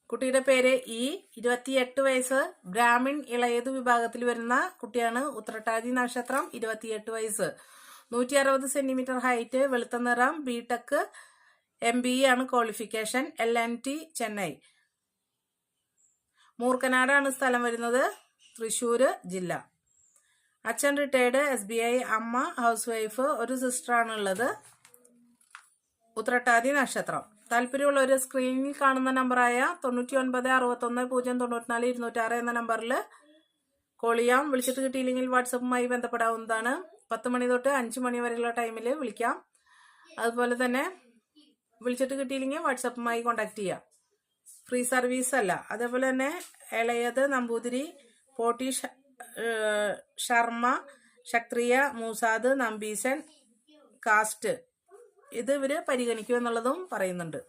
കുട്ടിയുടെ പേര് 28 വയസ്സ്, ബ്രാഹ്മിൺ ഇളയത് വിഭാഗത്തിൽ വരുന്ന കുട്ടിയാണ്. ഉത്രട്ടാതി നക്ഷത്രം, 28 വയസ്സ്, 160 സെന്റിമീറ്റർ ഹൈറ്റ്, വെളുത്ത നിറം, ബിടെക് MBE ആണ് ക്വാളിഫിക്കേഷൻ, LNT ചെന്നൈ. മൂർക്കനാടാണ് സ്ഥലം വരുന്നത്, തൃശ്ശൂര് ജില്ല. അച്ഛൻ റിട്ടയർഡ് SBI, അമ്മ ഹൗസ് വൈഫ്, ഒരു സിസ്റ്ററാണ് ഉള്ളത്. ഉത്രട്ടാതി നക്ഷത്രം. താല്പര്യമുള്ളവർ സ്ക്രീനിൽ കാണുന്ന നമ്പറായ 9961094206 എന്ന നമ്പറിൽ കോൾ ചെയ്യാം. വിളിച്ചിട്ട് കിട്ടിയില്ലെങ്കിൽ വാട്സപ്പുമായി ബന്ധപ്പെടാവുന്നതാണ്. 10 മണി തൊട്ട് 5 മണി വരെയുള്ള ടൈമിൽ വിളിക്കാം. അതുപോലെ തന്നെ വിളിച്ചിട്ട് കിട്ടിയില്ലെങ്കിൽ വാട്സപ്പുമായി കോണ്ടാക്ട് ചെയ്യാം. ഫ്രീ സർവീസ് അല്ല. അതേപോലെ തന്നെ ഇളയത് നമ്പൂതിരി, പോട്ടി ശർമ്മ, ക്ഷത്രിയ, മൂസാദ്, നമ്പീശൻ, കാസ്റ്റ് ഇത് ഇവര് പരിഗണിക്കും എന്നുള്ളതും പറയുന്നുണ്ട്.